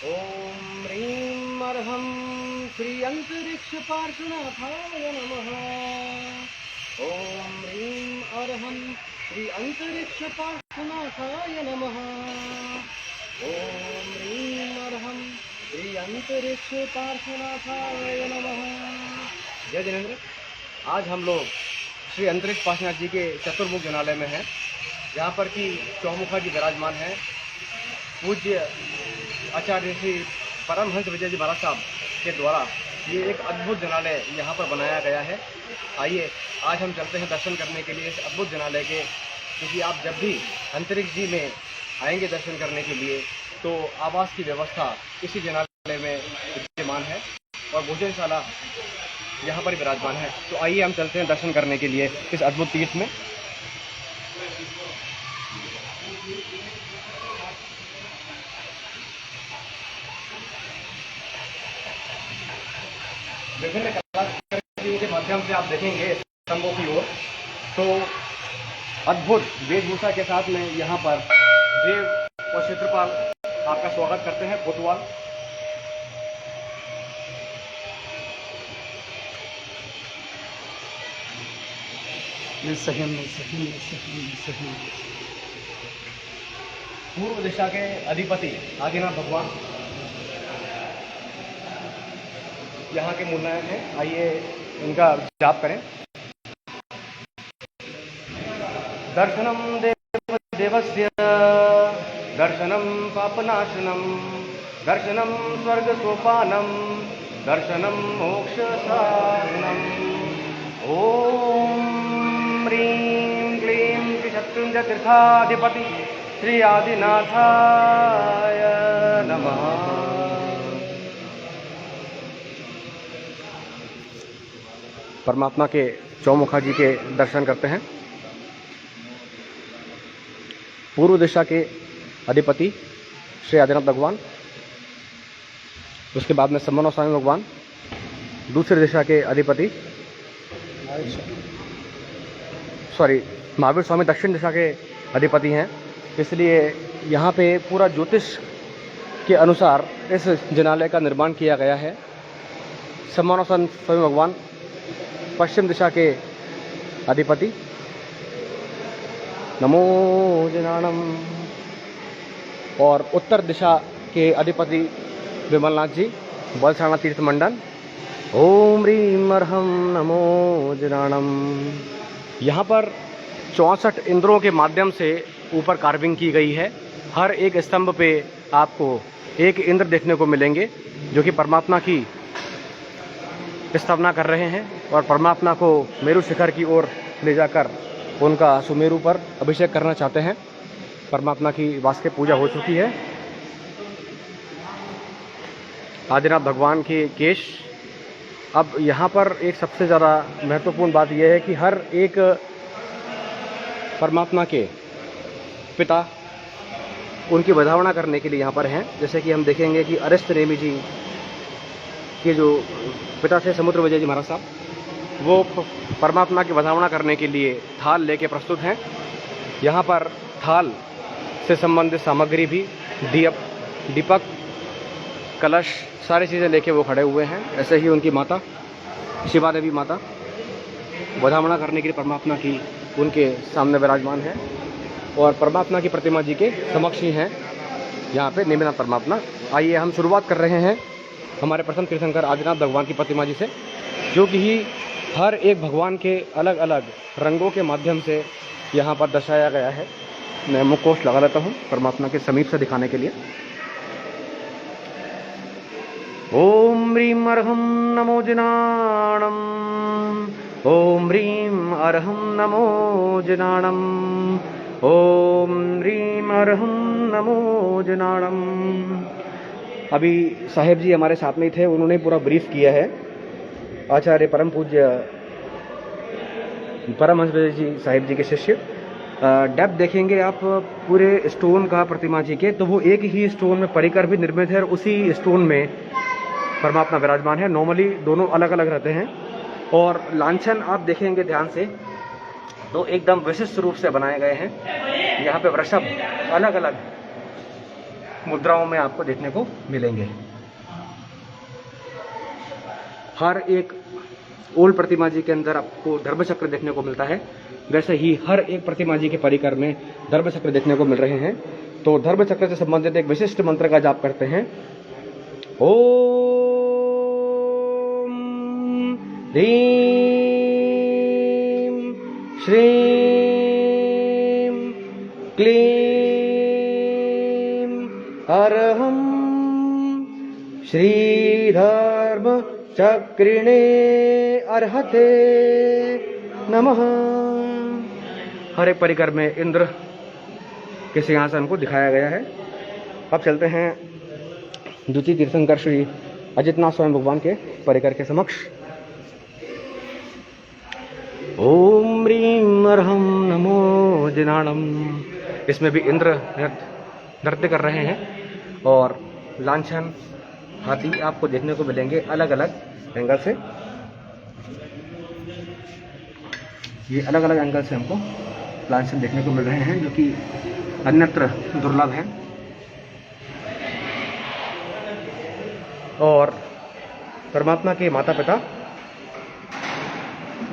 ॐ ह्रीं अर्हं श्री अन्तरिक्षपार्श्वनाथाय नमः। ॐ ह्रीं अर्हं श्री अन्तरिक्षपार्श्वनाथाय नमः। ॐ ह्रीं अर्हं श्री अन्तरिक्षपार्श्वनाथाय नमः। जय जिनेन्द्र। आज हम लोग श्री अंतरिक्ष पार्श्वनाथ जी के चतुर्मुख जनालय में हैं, जहाँ पर कि चौमुखा जी विराजमान हैं। पूज्य आचार्य श्री परमहंस विजय जी महाराज साहब के द्वारा ये एक अद्भुत जनालय यहाँ पर बनाया गया है। आइए आज हम चलते हैं दर्शन करने के लिए इस अद्भुत जनालय के, क्योंकि आप जब भी अंतरिक्ष जी में आएंगे दर्शन करने के लिए तो आवास की व्यवस्था इसी जनालय में विद्यमान है और भोजनशाला यहाँ पर विराजमान है। तो आइए हम चलते हैं दर्शन करने के लिए इस अद्भुत तीर्थ में। विभिन्न कलाकृतियों के माध्यम से आप देखेंगे स्तंभों की ओर, तो अद्भुत वेशभूषा के साथ में यहाँ पर देव और क्षेत्रपाल आपका स्वागत करते हैं। कोतवाल पूर्व दिशा के अधिपति आदिनाथ भगवान यहाँ के मूलनायक हैं। आइए इनका जाप करें। दर्शनम देव देवस्य दर्शनम पापनाशनम दर्शनम स्वर्ग सोपानम दर्शनम मोक्ष साधनम। ओम ह्रीं क्लीं त्रिशत्रुंजय तीर्थाधिपति श्री आदिनाथाय नमः। परमात्मा के चौमुखा जी के दर्शन करते हैं। पूर्व दिशा के अधिपति श्री आदिनाथ भगवान, उसके बाद में समन्वय स्वामी भगवान। दूसरी दिशा के अधिपति महावीर स्वामी दक्षिण दिशा के अधिपति हैं, इसलिए यहाँ पे पूरा ज्योतिष के अनुसार इस जनालय का निर्माण किया गया है। समन्वय स्वामी भगवान पश्चिम दिशा के अधिपति, नमो जनानम। और उत्तर दिशा के अधिपति विमलनाथ जी, बलसाना तीर्थ मंडल। ओम ह्रीं अर्हं नमो जनानम। यहाँ पर 64 इंद्रों के माध्यम से ऊपर कार्विंग की गई है। हर एक स्तंभ पे आपको एक इंद्र देखने को मिलेंगे, जो कि परमात्मा की स्थापना कर रहे हैं और परमात्मा को मेरु शिखर की ओर ले जाकर उनका सुमेरु पर अभिषेक करना चाहते हैं। परमात्मा की वास्तविक पूजा हो चुकी है। आदिनाथ भगवान के केश। अब यहाँ पर एक सबसे ज़्यादा महत्वपूर्ण बात यह है कि हर एक परमात्मा के पिता उनकी वधावना करने के लिए यहाँ पर हैं। जैसे कि हम देखेंगे कि अरिष्ट नेमि जी के जो पिता थे समुद्र विजय जी महाराज साहब, वो परमात्मा की वधावना करने के लिए थाल लेके प्रस्तुत हैं। यहाँ पर थाल से संबंधित सामग्री भी, दीपक, कलश, सारी चीज़ें लेके वो खड़े हुए हैं। ऐसे ही उनकी माता शिवा देवी माता वधावना करने के लिए परमात्मा की उनके सामने विराजमान है और परमात्मा की प्रतिमा जी के समक्ष ही हैं यहाँ पे नेमिनाथ परमात्मा। आइए हम शुरुआत कर रहे हैं हमारे प्रथम तीर्थंकर आदिनाथ भगवान की प्रतिमा जी से, जो कि ही हर एक भगवान के अलग अलग रंगों के माध्यम से यहाँ पर दर्शाया गया है। मैं मुखकोश लगा लेता हूँ परमात्मा के समीप से दिखाने के लिए। ओम ह्रीं अर्हं नमो जनानम। ओम ह्रीं अर्हं नमो जनानम। ओम ह्रीं अर्हं नमो जनानम। अभी साहेब जी हमारे साथ में ही थे, उन्होंने पूरा ब्रीफ किया है। आचार्य परम पूज्य परमहंस विजय जी साहिब जी के शिष्य। डेप्थ देखेंगे आप पूरे स्टोन का प्रतिमा जी के, तो वो एक ही स्टोन में परिकर भी निर्मित है और उसी स्टोन में परमात्मा विराजमान है। नॉर्मली दोनों अलग अलग रहते हैं और लांछन आप देखेंगे ध्यान से तो एकदम विशिष्ट रूप से बनाए गए हैं। यहाँ पे वृषभ अलग अलग मुद्राओं में आपको देखने को मिलेंगे। हर एक ओल प्रतिमा जी के अंदर आपको धर्मचक्र देखने को मिलता है, वैसे ही हर एक प्रतिमा जी के परिकर में धर्मचक्र देखने को मिल रहे हैं। तो धर्मचक्र से संबंधित एक विशिष्ट मंत्र का जाप करते हैं। ओम ह्रीं श्रीं क्लीं अरहं श्रीधर्म चक्रिणे अर्हते नमः। हर एक परिकर में इंद्र के सिंहासन को दिखाया गया है। अब चलते हैं द्वितीय तीर्थंकर श्री अजितनाथ स्वामी भगवान के परिकर के समक्ष। ओम ह्रीं अर्हं नमो जिनाणम। इसमें भी इंद्र नृत्य कर रहे हैं और लांछन हाथी आपको देखने को मिलेंगे अलग अलग एंगल से। ये अलग अलग एंगल से हमको लांछन देखने को मिल रहे हैं, जो कि अन्यत्र दुर्लभ है। और परमात्मा के माता पिता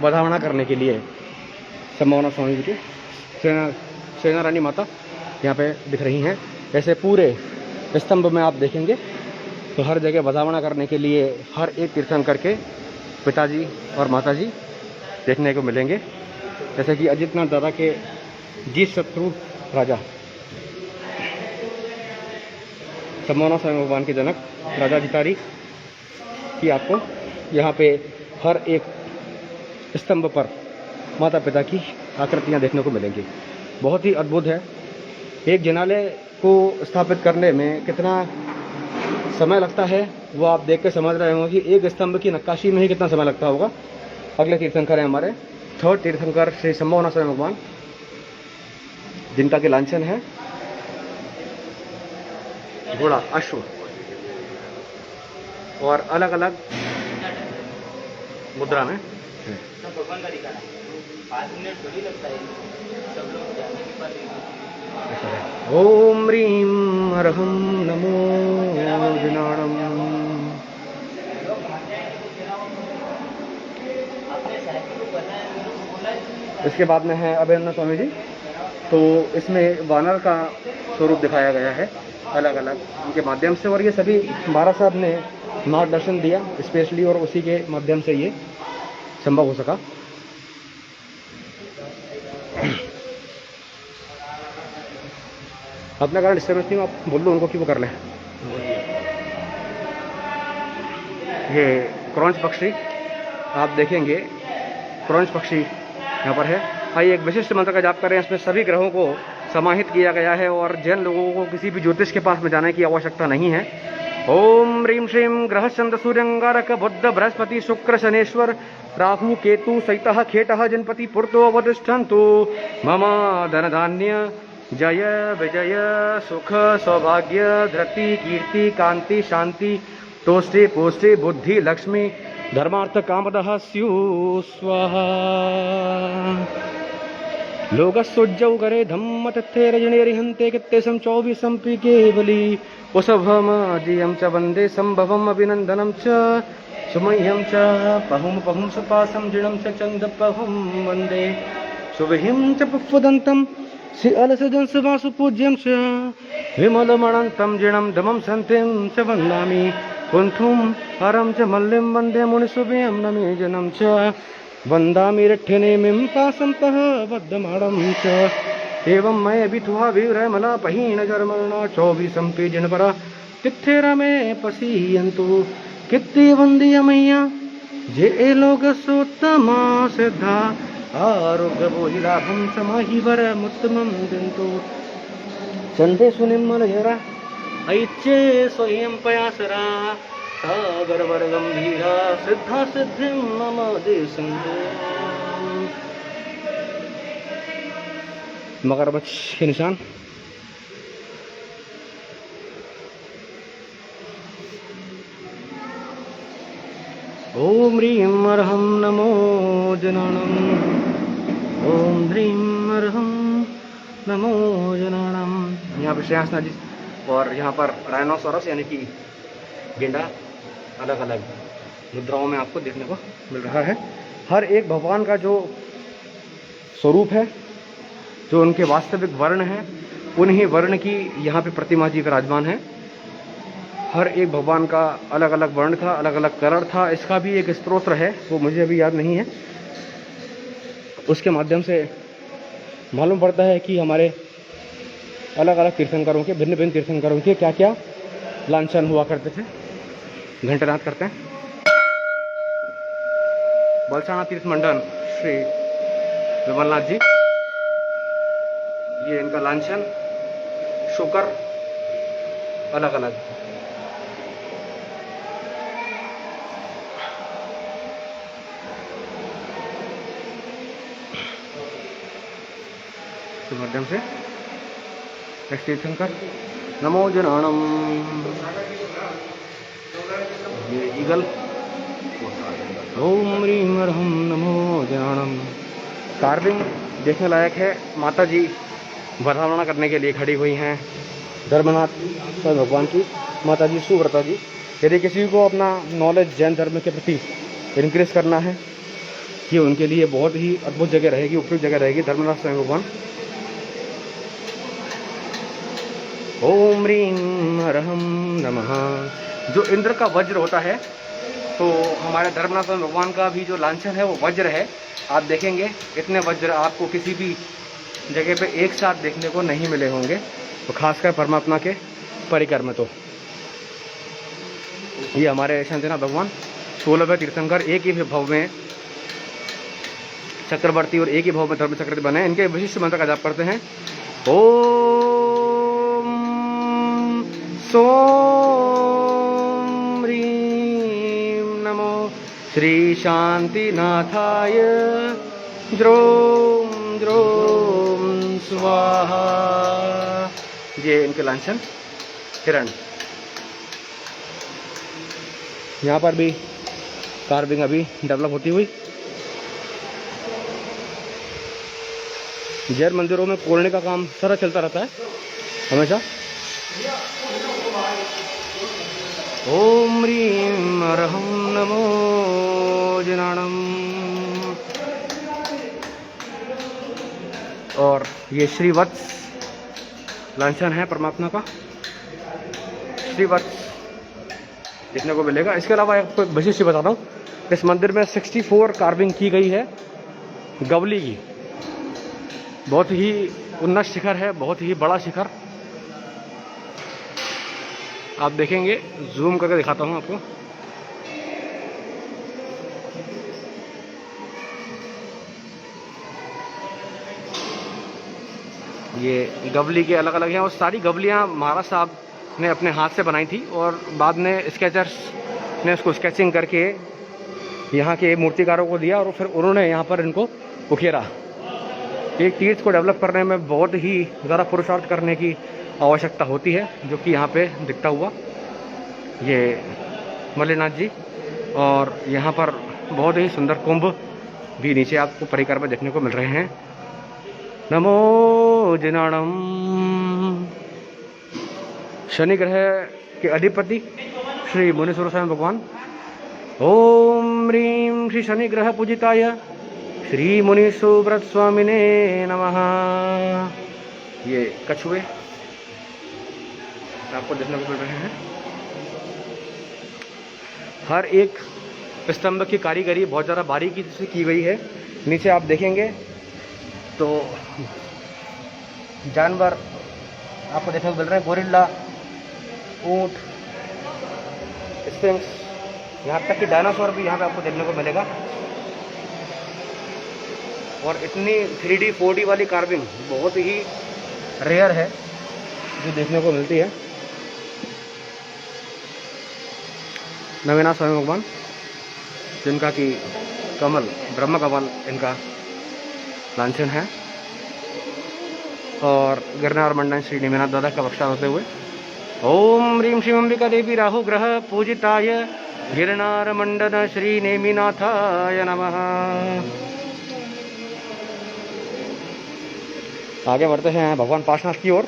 बधावना करने के लिए संभावना स्वामी जी के सेना रानी माता यहाँ पे दिख रही हैं। ऐसे पूरे स्तंभ में आप देखेंगे तो हर जगह बधावना करने के लिए हर एक तीर्थंकर के पिताजी और माताजी देखने को मिलेंगे। जैसे कि अजितनाथ दादा के जीत शत्रु राजा संभावना स्वामी भगवान के जनक राजा जितारी की आपको यहाँ पे हर एक स्तंभ पर माता पिता की आकृतियाँ देखने को मिलेंगी। बहुत ही अद्भुत है। एक जिनालय को स्थापित करने में कितना समय लगता है वो आप देख के समझ रहे होंगे कि एक स्तंभ की नक्काशी में ही कितना समय लगता होगा। अगले तीर्थंकर हैं हमारे थर्ड तीर्थंकर श्री संभावना स्वामी भगवान, जिनका के लांछन है घोड़ा अश्व और अलग अलग मुद्रा में। भगवान का दिखाना 5 मिनट थोड़ी लगता है, सब लोग जाने के बाद। ओम ह्रीं अर्हं नमो जिनाणम। इसके बाद में है अभेन्द्र स्वामी जी। तो इसमें वानर का स्वरूप दिखाया गया है अलग अलग उनके माध्यम से, और ये सभी महाराज साहब ने मार्गदर्शन दिया स्पेशली, और उसी के माध्यम से ये संभव हो सका। अपना कारण डिस्टर्बेंस नहीं, आप बोल दो उनको कि वो कर लें। ये क्रॉन्च पक्षी आप देखेंगे, क्रॉन्च पक्षी यहाँ पर है। आइए एक विशिष्ट मंत्र का जाप करें। इसमें सभी ग्रहों को समाहित किया गया है और जैन लोगों को किसी भी ज्योतिष के पास में जाने की आवश्यकता नहीं है। ओम ह्रीं श्रीं ग्रह चंद्र सूर्यंगारक बुद्ध बृहस्पति शुक्र शनेश्वर राहु केतु सहितः खेटः जनपति पुरतो अवतिष्ठन्तु मम धन धान्य जय विजय सुख सौभाग्य धृति कीर्ति कांति शांति तोष्टे पोष्टे बुद्धि लक्ष्मी धर्मार्थ कामदः स्युः स्वाहा। लोकस्सुज्जौ करे धम्म तत्थे रजनेरिहन्ते कित्तेशं 24 पी केवली उसभम जियं च वन्दे संभवम् अभिनन्दनं च सुमह्यं च पहुं सुपासं जिणं च चन्दपहुं वन्दे सुविहिं च पुष्पदन्तं श्री अलसजंसवासु पूज्यं च विमलमणन्तं जिणं दमं सन्तिं च वन्दामि कुण्ठुं हरं च मल्लिं वन्दे मुनिसुभ्यं नमे जनं च वन्दामि रठ्ठनेमिं पासन्तः बद्धमाणं च एवं मय विथुहा विरमला पहीन जर्मणा 24 पी जनपरा तिथे रमे पसीयन्तु कित्ते वन्दीय मैया जे लोक सोत्तमा सिद्धा आरोग्य बोहिलाभं समाहिवरमुत्तमं दिन्तु चन्दे सुनिर्मलजरा ऐच्चे स्वयं पयासरा सागरवर गंभीरा सिद्धा सिद्धिं मम देशन्तु। मगरमच्छ के निशान। ओम ह्रीं अर्हं नमो जनाणम। ओम ह्रीं अर्हं नमो जनाणम। यहाँ पे श्रेयांसनाथ जी और यहाँ पर राइनोसोरस यानी कि गेंडा अलग अलग मुद्राओं में आपको देखने को मिल रहा है। हर एक भगवान का जो स्वरूप है, जो उनके वास्तविक वर्ण हैं, उन्हीं वर्ण की यहाँ पे प्रतिमा जी विराजमान है। हर एक भगवान का अलग अलग वर्ण था, अलग अलग कलर था। इसका भी एक स्तोत्र है, वो मुझे अभी याद नहीं है। उसके माध्यम से मालूम पड़ता है कि हमारे अलग अलग तीर्थंकरों के, भिन्न भिन्न तीर्थंकरों के क्या क्या लांछन हुआ करते थे। घंटानाद करते हैं। बलसाना तीर्थ मंडल श्री विमलनाथ जी, ये इनका लांछन, शुकर अलग अलग। के माध्यम से तीर्थंकर नमो जनाणम, ये ईगल, ओम ह्रीम रम नमो जनाणम। कार्विंग देखने लायक है। माता जी वरदावना करने के लिए खड़ी हुई हैं। धर्मनाथ स्वयं भगवान की माता जी सुव्रता जी। यदि किसी को अपना नॉलेज जैन धर्म के प्रति इनक्रीज करना है, ये उनके लिए बहुत ही अद्भुत जगह रहेगी, उपयुक्त जगह रहेगी। धर्मनाथ स्वयं भगवान। ओम ह्रीम हरहम नमः। जो इंद्र का वज्र होता है, तो हमारे धर्मनाथ स्वयं भगवान का भी जो लांछन है वो वज्र है। आप देखेंगे इतने वज्र आपको किसी भी जगह पे एक साथ देखने को नहीं मिले होंगे, तो खासकर परमात्मा के परिकर में। तो ये हमारे शांतिनाथ भगवान 16वें तीर्थंकर एक ही भाव में चक्रवर्ती और एक ही भाव में धर्म चक्रवर्ती बने। इनके विशिष्ट मंत्र का जाप करते हैं। ओम सोम ह्रीम नमो श्री शांतिनाथाय द्रोम द्रोम स्वाहा। ये इनके लांछन हिरण। यहाँ पर भी कार्विंग अभी डेवलप होती हुई। जैन मंदिरों में कोरने का काम सारा चलता रहता है हमेशा। ओम ह्रीम हरहम नमो जनाणम। और ये श्रीवत्स लांछन है परमात्मा का। श्रीवत्स देखने को मिलेगा। इसके अलावा आपको एक विशेष बताता हूँ, इस मंदिर में 64 कार्विंग की गई है गवली की। बहुत ही उन्नत शिखर है, बहुत ही बड़ा शिखर। आप देखेंगे, जूम करके दिखाता हूँ आपको। ये गवली के अलग अलग हैं, और सारी गवलियाँ महाराज साहब ने अपने हाथ से बनाई थी, और बाद में स्केचर्स ने उसको स्केचिंग करके यहाँ के मूर्तिकारों को दिया, और फिर उन्होंने यहाँ पर इनको उकेरा। एक तीर्थ को डेवलप करने में बहुत ही ज़्यादा पुरुषार्थ करने की आवश्यकता होती है, जो कि यहाँ पे दिखता हुआ ये मल्लिनाथ जी। और यहाँ पर बहुत ही सुंदर कुंभ भी नीचे आपको परिकर में देखने को मिल रहे हैं। नमो जनाणम। शनि ग्रह के अधिपति श्री मुनीश्वर स्वयं भगवान। ओम ह्रीम श्री शनि ग्रह पूजिताय श्री मुनि सुव्रत स्वामिने नमः। ये कछुए आपको देखने को मिल रहे हैं। हर एक स्तंभ की कारीगरी बहुत ज़्यादा बारीकी से की गई है। नीचे आप देखेंगे तो जानवर आपको देखने को मिल रहे हैं। गोरिल्ला, ऊंट, स्फिंक्स, यहाँ तक कि डायनासोर भी यहाँ पे आपको देखने को मिलेगा। और इतनी 3D 4D वाली कार्विंग बहुत ही रेयर है जो देखने को मिलती है। नवीनाथ स्वामी भगवान, जिनका कि कमल, ब्रह्म कमल इनका लांछन है। और गिरनार मंडन श्री नेमिनाथ दादा का प्रक्षाल होते हुए ओम ह्रीम श्री अंबिका देवी राहु ग्रह पूजिताय गिरनार मंडन श्री नेमिनाथाय नमः। आगे बढ़ते हैं भगवान पार्श्वनाथ की ओर।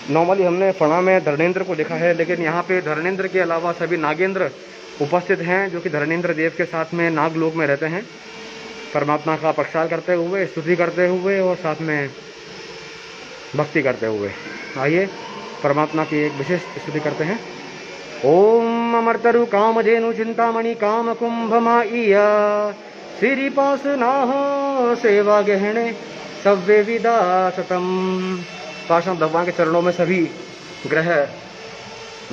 नॉर्मली हमने फणा में धरणेंद्र को देखा है, लेकिन यहाँ पे धरणेंद्र के अलावा सभी नागेंद्र उपस्थित हैं, जो कि धरणेंद्र देव के साथ में नागलोक में रहते हैं, परमात्मा का प्रक्षाल करते हुए, स्तुति करते हुए और साथ में भक्ति करते हुए। आइए परमात्मा की एक विशेष स्तुति करते हैं। ओम अमरतरु कामधेनु चिंतामणि काम कुंभ माइया श्रीपास नाह सेवा गहने सव्य विदासतम। पाषाण भगवान के चरणों में सभी ग्रह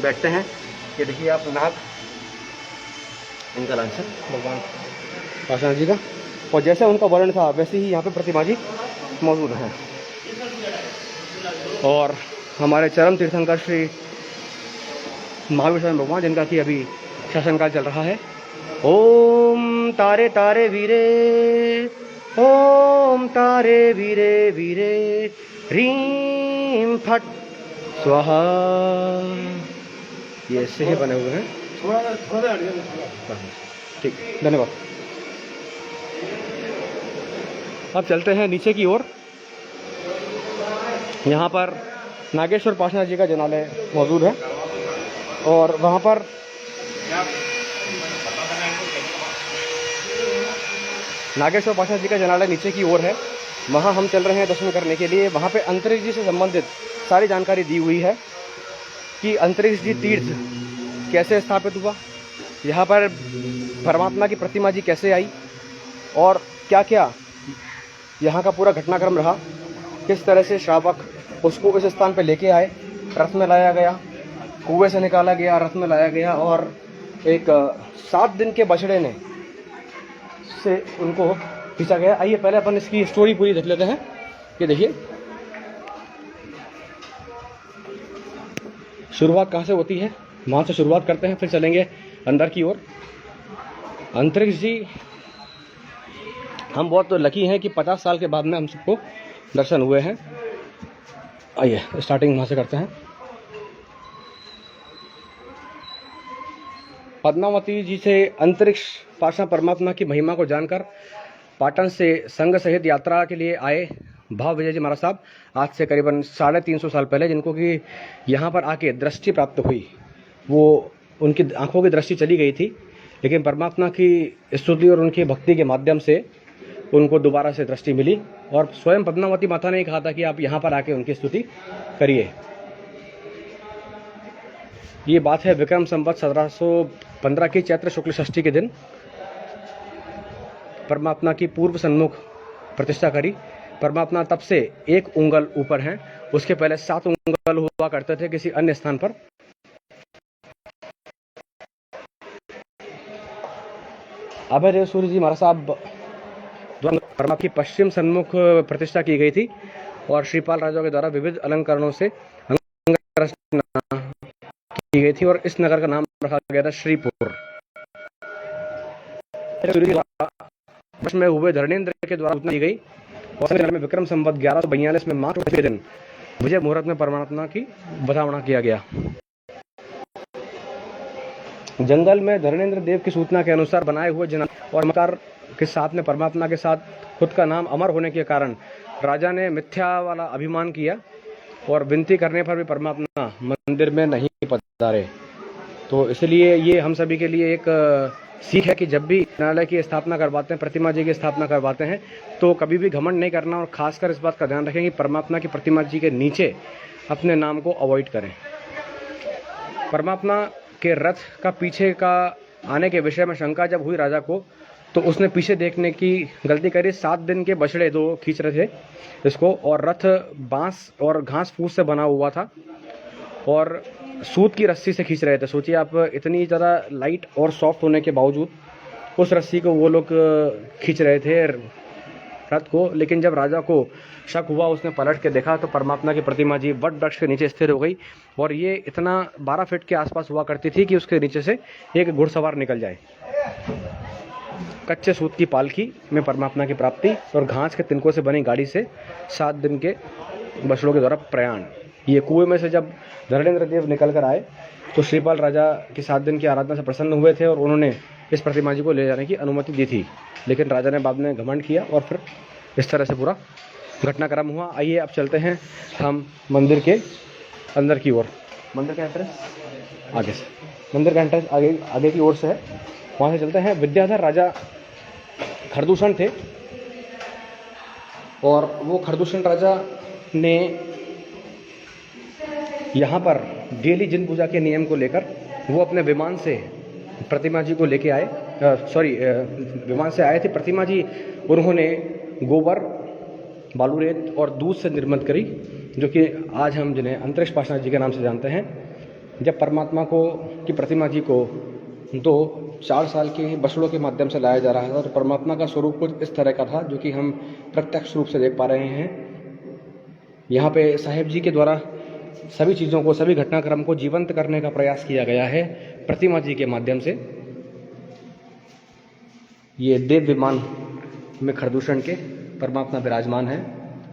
बैठते हैं। ये देखिए आप नाग, इनका लांछन भगवान पाषाण जी का, और जैसा उनका वर्ण था वैसे ही यहाँ पे प्रतिमा जी मौजूद हैं। और हमारे चरम तीर्थंकर श्री महावीर स्वामी भगवान, जिनका कि अभी शासनकाल चल रहा है। ओम तारे तारे वीरे, ओम तारे वीरे वीरे, ह्रीम फट स्वाहा। ये ऐसे ही बने हुए हैं। ठीक, धन्यवाद। अब चलते हैं नीचे की ओर। यहाँ पर नागेश्वर पाषाण जी का जनालय मौजूद है और वहाँ पर नागेश्वर पाषाण जी का जनालय नीचे की ओर है। वहाँ हम चल रहे हैं दर्शन करने के लिए। वहाँ पे अंतरिक्ष जी से संबंधित सारी जानकारी दी हुई है कि अंतरिक्ष जी तीर्थ कैसे स्थापित हुआ, यहाँ पर परमात्मा की प्रतिमा जी कैसे आई और क्या क्या यहाँ का पूरा घटनाक्रम रहा, किस तरह से श्रावक उसको इस स्थान पर लेके आए, रथ में लाया गया, कुएं से निकाला गया, रथ में लाया गया और एक 7 दिन के बछड़े ने से उनको खींचा गया। आइए पहले अपन इसकी स्टोरी पूरी देख लेते हैं। ये देखिए शुरुआत कहाँ से होती है, वहाँ से शुरुआत करते हैं, फिर चलेंगे अंदर की ओर। अंतरिक्ष जी, हम बहुत लकी हैं कि 50 साल के बाद में हम सबको दर्शन हुए हैं। आइए स्टार्टिंग वहाँ से करते हैं। पद्मावती जी से अंतरिक्ष पाषाण परमात्मा की महिमा को जानकर पाटन से संघ सहित यात्रा के लिए आए भाव विजय जी महाराज साहब, आज से करीबन 350 साल पहले, जिनको कि यहाँ पर आके दृष्टि प्राप्त हुई। वो उनकी आंखों की दृष्टि चली गई थी, लेकिन परमात्मा की स्तुति और उनकी भक्ति के माध्यम से उनको दोबारा से दृष्टि मिली और स्वयं पद्मावती माता ने कहा था कि आप यहाँ पर आके उनकी स्तुति करिए। ये बात है विक्रम संवत 1715 की चैत्र शुक्ल षष्ठी के दिन परमात्मा की पूर्व सन्मुख प्रतिष्ठा करी। परमात्मा तब से 1 उंगल ऊपर हैं, उसके पहले 7 उंगल हुआ करते थे किसी अन्य स्थान पर। अभय सूर्य जी महाराज साहब परमात्मा की पश्चिम सन्मुख प्रतिष्ठा की गई थी और श्रीपाल राजाओं के द्वारा विविध अलंकरणों से की गई थी और इस नगर का नाम रखा गया था श्रीपुर। में हुए धरणेंद्र के द्वारा सूचना दी गई और में विक्रम संवत 1142 में मार्च के दिन विजय मुहूर्त में परमात्मा की बधावना किया गया। जंगल में धरणेंद्र देव की सूचना के अनुसार बनाए हुए जन और मकार के साथ में परमात्मा के साथ खुद का नाम अमर होने के कारण राजा ने मिथ्या वाला अभिमान किया और विनती करने पर भी परमात्मा मंदिर में नहीं पधारे। तो इसलिए ये हम सभी के लिए एक सीख है कि जब भी न्यायालय की स्थापना करवाते हैं, प्रतिमा जी की स्थापना करवाते हैं, तो कभी भी घमंड नहीं करना और खासकर इस बात का ध्यान रखें कि परमात्मा की प्रतिमा जी के नीचे अपने नाम को अवॉइड करें। परमात्मा के रथ का पीछे का आने के विषय में शंका जब हुई राजा को, तो उसने पीछे देखने की गलती करी। 7 दिन के बछड़े 2 खींच रहे थे इसको और रथ बांस और घास फूस से बना हुआ था और सूत की रस्सी से खींच रहे थे। सोचिए आप, इतनी ज़्यादा लाइट और सॉफ्ट होने के बावजूद उस रस्सी को वो लोग खींच रहे थे रथ को। लेकिन जब राजा को शक हुआ, उसने पलट के देखा तो परमात्मा की प्रतिमा जी वट वृक्ष के नीचे स्थिर हो गई और ये इतना 12 फीट के आसपास हुआ करती थी कि उसके नीचे से एक घुड़सवार निकल जाए। कच्चे सूत की पालकी में परमात्मा की प्राप्ति और घास के तिनकों से बनी गाड़ी से 7 दिन के बछड़ों के द्वारा प्रयाण। ये कुएं में से जब धरणेंद्र देव निकल कर आए तो श्रीपाल राजा की 7 दिन की आराधना से प्रसन्न हुए थे और उन्होंने इस प्रतिमा जी को ले जाने की अनुमति दी थी। लेकिन राजा ने बाद में घमंड किया और फिर इस तरह से पूरा घटनाक्रम हुआ। आइए अब चलते हैं हम मंदिर के अंदर की ओर। मंदिर का एंट्रेंस आगे से, मंदिर का एंट्रेंस आगे आगे की ओर से है, वहाँ से चलते हैं। विद्याधर राजा खरदूषण थे और वो खरदूषण राजा ने यहाँ पर डेली जिन पूजा के नियम को लेकर वो अपने विमान से प्रतिमा जी को लेके आए, विमान से आए थे प्रतिमा जी। उन्होंने गोबर, बालू रेत और दूध से निर्मित करी, जो कि आज हम जिन्हें अंतरिक्ष पाषाण जी के नाम से जानते हैं। जब परमात्मा को की प्रतिमा जी को 4 साल के बछड़ों के माध्यम से लाया जा रहा था, तो परमात्मा का स्वरूप कुछ इस तरह का था, जो कि हम प्रत्यक्ष रूप से देख पा रहे हैं। यहाँ पे साहेब जी के द्वारा सभी चीज़ों को, सभी घटनाक्रम को जीवंत करने का प्रयास किया गया है प्रतिमा जी के माध्यम से। ये देव विमान में खरदूषण के परमात्मा विराजमान है,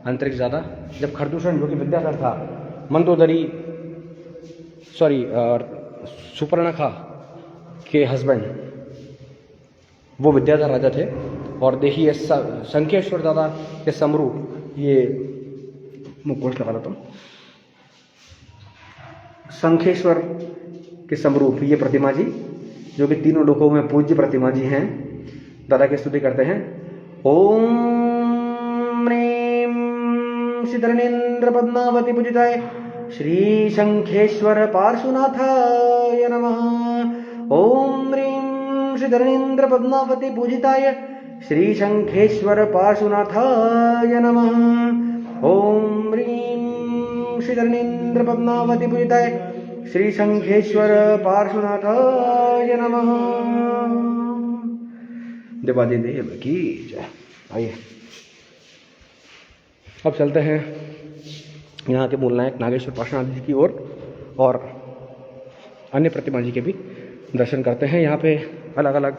अंतरिक्ष दादा। जब खरदूषण जो कि विद्याधर था, मंदोदरी सुपर्णखा के हस्बैंड, वो विद्याधर राजा थे। और देखिए शंखेश्वर दादा के समरूप, ये मुखोश लगा देता हूँ, शंखेश्वर के समरूप ये प्रतिमा जी, जो कि तीनों लोकों में पूज्य प्रतिमा जी हैं। दादा की स्तुति करते हैं। ओम ह्रीं श्रीधरणेन्द्र पद्मावती पूजिताय श्री शंखेश्वर पार्श्वनाथाय नमः। ओम ह्रीं श्रीधरणेन्द्र पद्मावती पूजिताय श्री शंखेश्वर पार्श्वनाथाय नमः। ओम ह्रीं श्रीधरणेन्द्र पद्मावती पूजिताय श्री शंखेश्वर पार्श्वनाथाय नमः। देवादिदेव की जय। आइए अब चलते हैं यहाँ के मूल नायक नागेश्वर पार्श्वनाथ जी की ओर और अन्य प्रतिमा जी के भी दर्शन करते हैं। यहाँ पे अलग अलग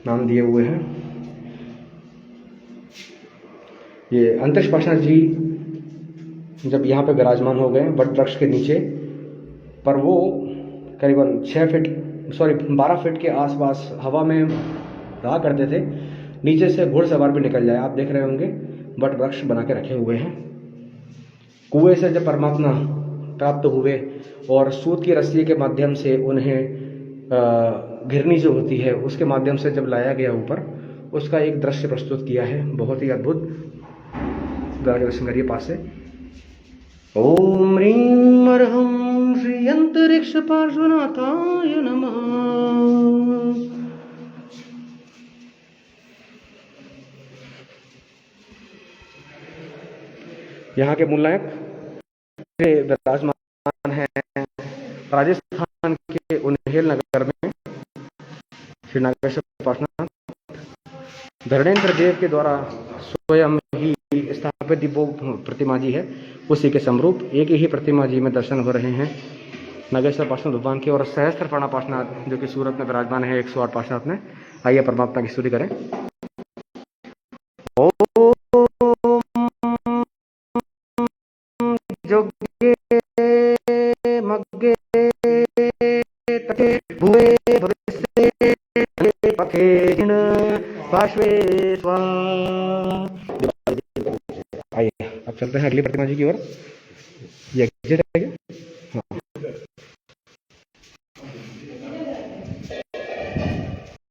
नाम दिए हुए हैं। ये अंतरिक्ष पार्श्वनाथ जी जब यहाँ पे विराजमान हो गए वट वृक्ष के नीचे, पर वो करीबन 12 फीट के आसपास हवा में रहा करते थे। नीचे से घुड़सवार भी निकल जाए, आप देख रहे होंगे वट वृक्ष बना के रखे हुए हैं। कुएं से जब परमात्मा प्राप्त हुए और सूत की रस्सी के माध्यम से उन्हें घिरनी जो होती है उसके माध्यम से जब लाया गया ऊपर, उसका एक दृश्य प्रस्तुत किया है, बहुत ही अद्भुत। दर्शन करिए पास से। ओम ह्रीं अर्हं श्री अंतरिक्ष पार्श्वनाथाय नमः। यहाँ के मूल नायक विराजमान है राजस्थान के उन्हेल नगर में श्री नागेश्वर पार्श्वनाथ। धरणेन्द्र देव के द्वारा स्वयं ही स्थापित वो प्रतिमा जी है, उसी के समरूप एक ही प्रतिमा जी में दर्शन हो रहे हैं नागेश्वर पार्श्वनाथ भगवान के और सहस्त्रफणा पार्श्वनाथ जो कि सूरत में विराजमान है 108 पार्श्वनाथ में। आइए परमात्मा की स्तुति करें। आइए अब चलते हैं अगली प्रतिमा जी की ओर। ये एग्जिट है,